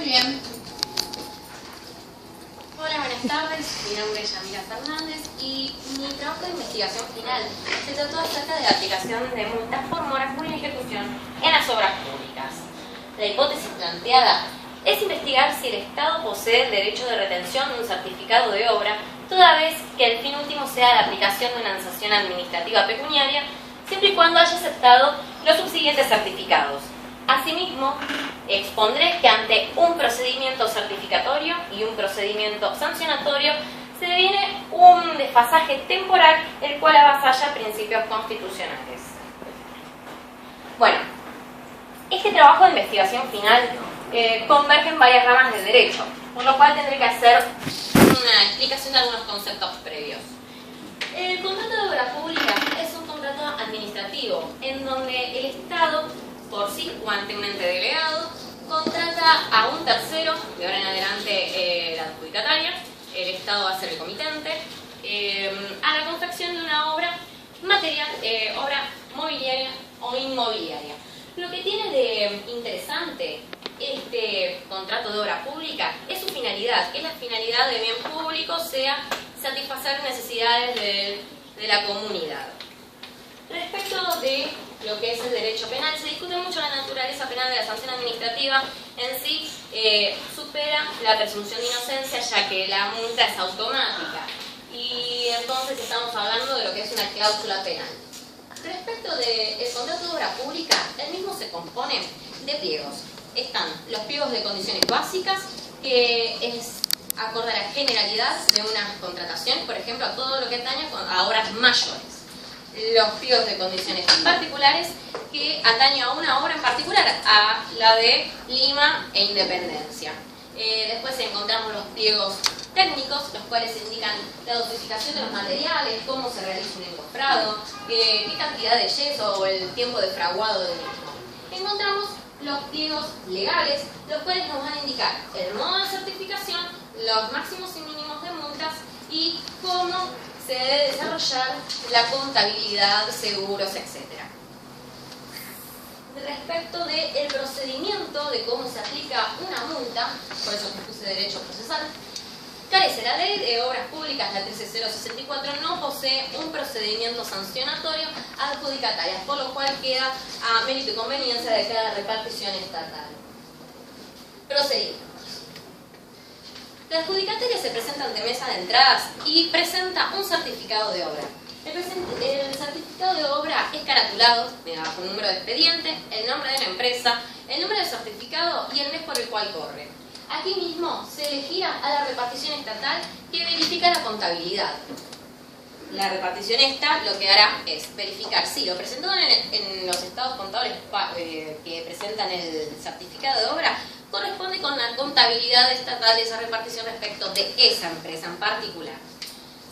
bien. Hola, buenas tardes. Mi nombre es Yamila Fernández y mi trabajo de investigación final se trató acerca de la aplicación de multas por moras por inejecución en las obras públicas. La hipótesis planteada es investigar si el Estado posee el derecho de retención de un certificado de obra, toda vez que el fin último sea la aplicación de una sanción administrativa pecuniaria, siempre y cuando haya aceptado los subsiguientes certificados. Asimismo, expondré que ante un procedimiento certificatorio y un procedimiento sancionatorio se deviene un desfasaje temporal el cual avasalla principios constitucionales. Bueno, este trabajo de investigación final converge en varias ramas del derecho, por lo cual tendré que hacer una explicación de algunos conceptos previos. El contrato de obra pública es un contrato administrativo en donde el Estado, por sí o ante un ente delegado, contrata a un tercero, de ahora en adelante la adjudicataria, el Estado va a ser el comitente, a la confección de una obra material, obra mobiliaria o inmobiliaria. Lo que tiene de interesante este contrato de obra pública es su finalidad, que la finalidad de bien público sea satisfacer necesidades de la comunidad. Respecto de lo que es el derecho penal, se discute mucho la naturaleza penal de la sanción administrativa. En sí supera la presunción de inocencia, ya que la multa es automática. Y entonces estamos hablando de lo que es una cláusula penal. Respecto del contrato de obra pública, el mismo se compone de pliegos. Están los pliegos de condiciones básicas, que es acorde a la generalidad de una contratación, por ejemplo, a todo lo que atañe a obras mayores. Los pliegos de condiciones particulares, que atañe a una obra en particular, a la de Lima e Independencia. Después encontramos los pliegos técnicos, los cuales indican la dosificación de los materiales, cómo se realiza un encofrado, qué cantidad de yeso o el tiempo de fraguado del mismo. Encontramos los pliegos legales, los cuales nos van a indicar el modo de certificación, los máximos y mínimos de multas y cómo se debe desarrollar la contabilidad, seguros, etc. Respecto del procedimiento de cómo se aplica una multa, por eso puse derecho procesal, carece la ley de obras públicas, la 13064, no posee un procedimiento sancionatorio adjudicatario, por lo cual queda a mérito y conveniencia de cada repartición estatal. Procedimientos. La adjudicataria se presenta ante mesa de entradas y presenta un certificado de obra. El certificado de obra es caratulado, con número de expediente, el nombre de la empresa, el número de certificado y el mes por el cual corre. Aquí mismo se elegirá a la repartición estatal que verifica la contabilidad. La repartición esta lo que hará es verificar si lo presentado en los estados contables que presentan el certificado de obra corresponde con la contabilidad estatal de esa repartición respecto de esa empresa en particular.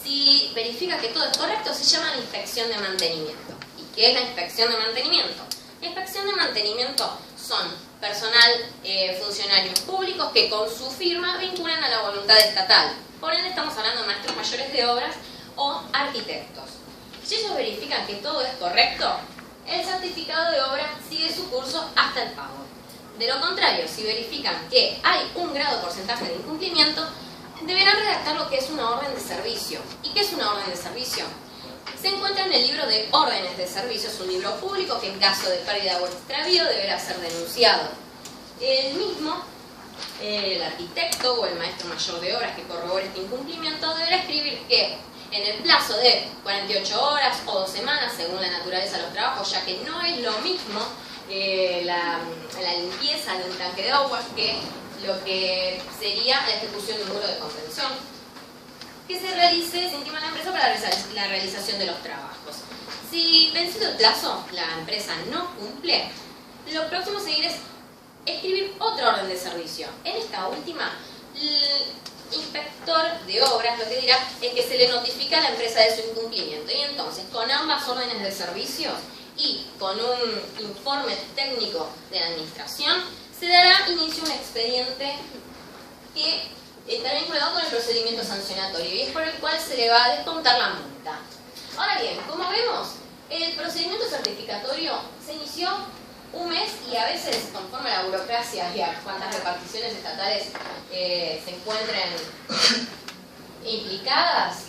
Si verifica que todo es correcto, se llama la inspección de mantenimiento. ¿Y qué es la inspección de mantenimiento? La inspección de mantenimiento son personal, funcionarios públicos que con su firma vinculan a la voluntad estatal. Por ende estamos hablando de maestros mayores de obras o arquitectos. Si ellos verifican que todo es correcto, el certificado de obra sigue su curso hasta el pago. De lo contrario, si verifican que hay un grado porcentaje de incumplimiento, deberán redactar lo que es una orden de servicio. ¿Y qué es una orden de servicio? Se encuentra en el libro de órdenes de servicio, es un libro público que en caso de pérdida o extravío deberá ser denunciado. El mismo, el arquitecto o el maestro mayor de obras que corrobore este incumplimiento deberá escribir que en el plazo de 48 horas o 2 semanas, según la naturaleza de los trabajos, ya que no es lo mismo la limpieza de un tanque de agua que lo que sería la ejecución de un muro de contención, que se realice, se intima a la empresa para la realización de los trabajos. Si vencido el plazo, la empresa no cumple, lo próximo a seguir es escribir otra orden de servicio. En esta última, el inspector de obras lo que dirá es que se le notifica a la empresa de su incumplimiento. Y entonces, con ambas órdenes de servicio y con un informe técnico de la administración, se dará inicio a un expediente que está vinculado con el procedimiento sancionatorio y es por el cual se le va a descontar la multa. Ahora bien, como vemos, el procedimiento certificatorio se inició un mes, y a veces, conforme a la burocracia y a cuántas reparticiones estatales se encuentren implicadas,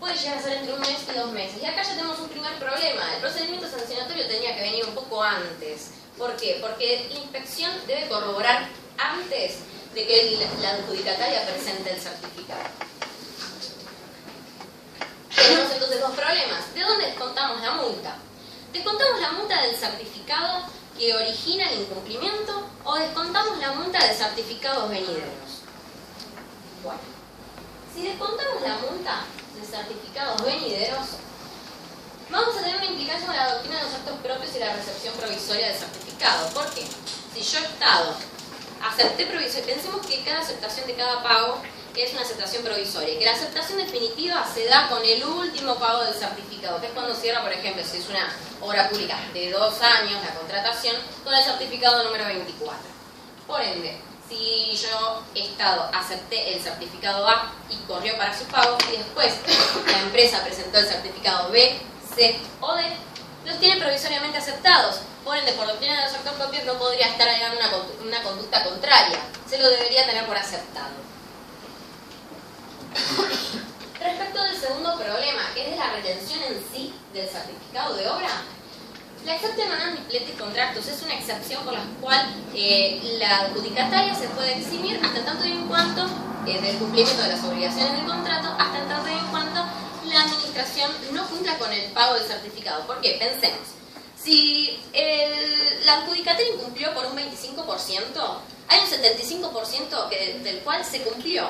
puede llegar a ser entre un mes y 2 meses. Y acá ya tenemos un primer problema. El procedimiento sancionatorio tenía que venir un poco antes. ¿Por qué? Porque la inspección debe corroborar antes de que la adjudicataria presente el certificado. Tenemos entonces 2 problemas. ¿De dónde descontamos la multa? ¿Descontamos la multa del certificado que origina el incumplimiento o descontamos la multa de certificados venideros? Bueno, si descontamos la multa de certificados venideros, vamos a tener una implicancia con la doctrina de los actos propios y la recepción provisoria del certificado. ¿Por qué? Si yo Estado acepté provisoria, pensemos que cada aceptación de cada pago es una aceptación provisoria y que la aceptación definitiva se da con el último pago del certificado, que es cuando cierra, por ejemplo, si es una obra pública de 2 años la contratación, con el certificado número 24. Por ende, si yo, Estado, acepté el certificado A y corrió para su pago, y después la empresa presentó el certificado B, C o D, los tiene provisoriamente aceptados. Por ende, por doctrina de los actos propios no podría estar alegando una conducta contraria. Se lo debería tener por aceptado. Respecto del segundo problema, que es de la retención en sí del certificado de obra, la excepción non displetis contractus es una excepción por la cual la adjudicataria se puede eximir hasta tanto y en cuanto del cumplimiento de las obligaciones del contrato, hasta tanto y en cuanto la administración no cumpla con el pago del certificado. ¿Por qué? Pensemos, si la adjudicataria incumplió por un 25%, hay un 75% del cual se cumplió.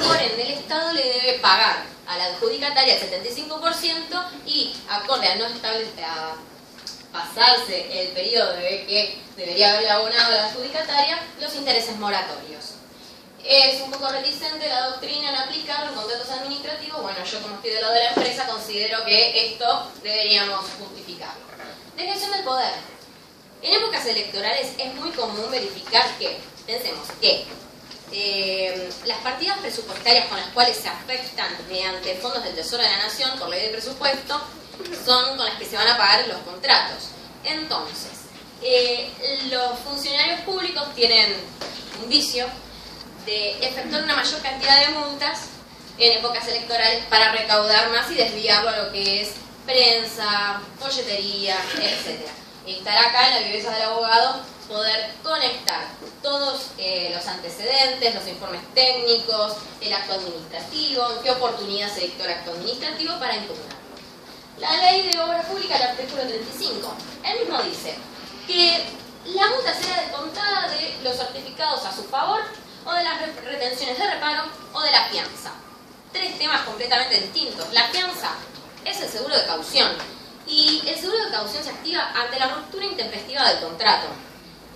Por ende, el Estado le debe pagar a la adjudicataria el 75% y, acorde a no establecer, a pasarse el periodo de que debería haberle abonado a la adjudicataria, los intereses moratorios. Es un poco reticente la doctrina en aplicarlo en contratos administrativos. Bueno, yo como estoy del lado de la empresa considero que esto deberíamos justificarlo. Dejación del poder. En épocas electorales es muy común verificar que, pensemos, que las partidas presupuestarias con las cuales se afectan mediante fondos del Tesoro de la Nación por ley de presupuesto son con las que se van a pagar los contratos. Entonces, los funcionarios públicos tienen un vicio de efectuar una mayor cantidad de multas en épocas electorales para recaudar más y desviarlo a lo que es prensa, folletería, etc. Estar acá en la viveza del abogado, poder conectar todos los antecedentes, los informes técnicos, el acto administrativo, en qué oportunidad se dictó el acto administrativo para impugnarlo. La ley de obra pública, el artículo 35, él mismo dice que la multa será descontada de los certificados a su favor o de las retenciones de reparo o de la fianza. 3 temas completamente distintos. La fianza es el seguro de caución y el seguro de caución se activa ante la ruptura intempestiva del contrato.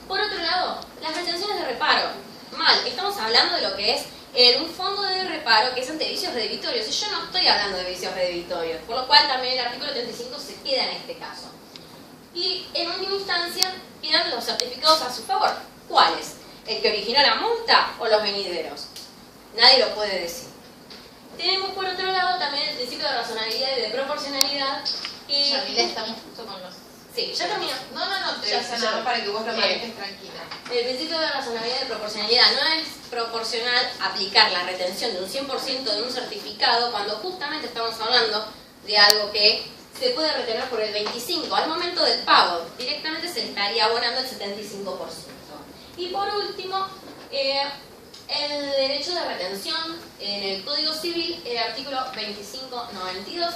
Por otro lado, las retenciones de reparo. Mal, estamos hablando de lo que es un fondo de reparo que es ante vicios redebitorios y yo no estoy hablando de vicios redebitorios, por lo cual también el artículo 35 se queda en este caso. Y en última instancia quedan los certificados a su favor. ¿Cuáles? ¿El que originó la multa o los venideros? Nadie lo puede decir. Tenemos por otro lado también el principio de razonabilidad y de proporcionalidad que... Yamila, estamos justo con los... Sí, ya terminó. No, te decía nada más para que vos lo manejes tranquila. El principio de razonabilidad y de proporcionalidad no es proporcional aplicar la retención de un 100% de un certificado cuando justamente estamos hablando de algo que se puede retener por el 25%. Al momento del pago, directamente se le estaría abonando el 75%. Y por último, el derecho de retención en el Código Civil, el artículo 2592,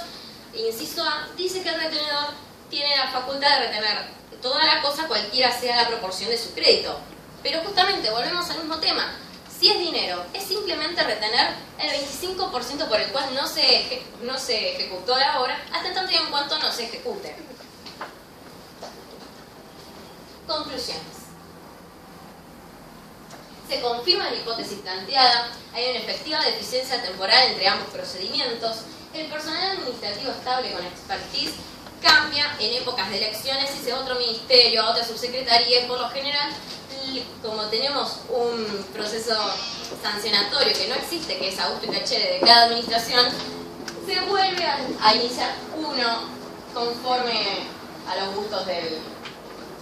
inciso A, dice que el retenedor tiene la facultad de retener toda la cosa cualquiera sea la proporción de su crédito. Pero justamente volvemos al mismo tema. Si es dinero, es simplemente retener el 25% por el cual no se ejecutó la obra hasta tanto y en cuanto no se ejecute. Conclusiones. Se confirma la hipótesis planteada, hay una efectiva deficiencia temporal entre ambos procedimientos, el personal administrativo estable con expertise cambia en épocas de elecciones y se va a otro ministerio, a otra subsecretaría y por lo general, como tenemos un proceso sancionatorio que no existe, que es auto y cachere de cada administración, se vuelve a iniciar uno conforme a los gustos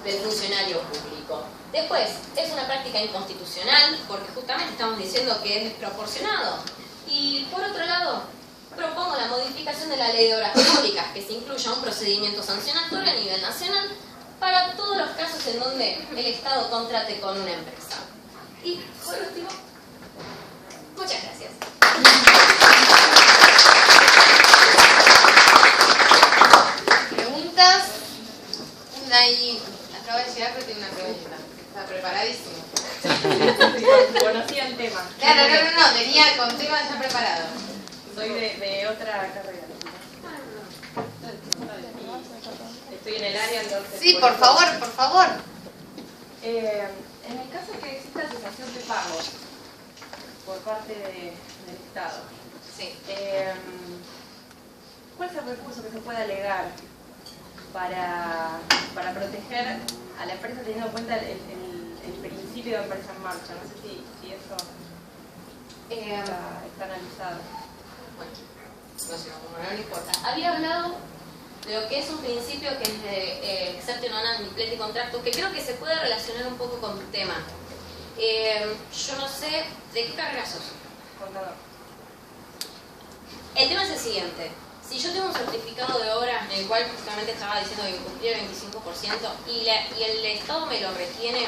del funcionario público. Después, es una práctica inconstitucional porque justamente estamos diciendo que es desproporcionado. Y por otro lado, propongo la modificación de la Ley de Obras Públicas, que se incluya un procedimiento sancionatorio a nivel nacional para todos los casos en donde el Estado contrate con una empresa. Y por último, muchas gracias. ¿Preguntas? Ahí, acabo de llegar, pero tiene una pregunta. Está preparadísimo. Conocía el tema. Claro, no, tenía con tema ya preparado. Soy de otra carrera. Estoy en el área, entonces... Sí, por favor, por favor. En el caso que exista cesación de pagos por parte del Estado, Sí. ¿cuál es el recurso que se puede alegar para proteger a la empresa teniendo en cuenta el principio de empresa en marcha? No sé si eso está analizado. Bueno, no sé, no importa. Había hablado de lo que es un principio que es de exception non admittedly contractus, que creo que se puede relacionar un poco con tu tema. Yo no sé, ¿de qué carrera sos? Contador. El tema es el siguiente. Si yo tengo un certificado de obra en el cual justamente estaba diciendo que incumplí el 25% y el Estado me lo retiene,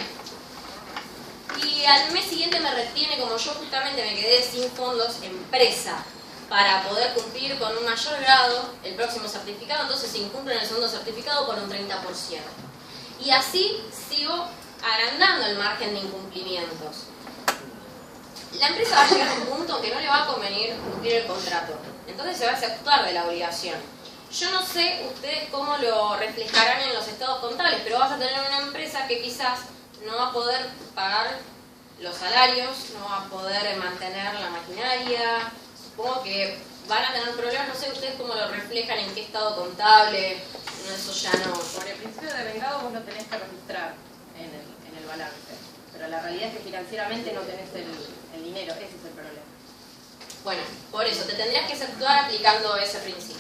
y al mes siguiente me retiene, como yo justamente me quedé sin fondos, empresa, para poder cumplir con un mayor grado el próximo certificado, entonces se incumple en el segundo certificado por un 30%. Y así sigo agrandando el margen de incumplimientos. La empresa va a llegar a un punto en que no le va a convenir cumplir el contrato, entonces se va a exceptuar de la obligación. Yo no sé ustedes cómo lo reflejarán en los estados contables, pero vas a tener una empresa que quizás no va a poder pagar los salarios, no va a poder mantener la maquinaria. Supongo que van a tener problemas, no sé ustedes cómo lo reflejan, en qué estado contable, eso ya no. Por el principio de vengado vos lo tenés que registrar en el balance, pero la realidad es que financieramente no tenés el dinero, ese es el problema. Bueno, por eso, te tendrías que exceptuar aplicando ese principio.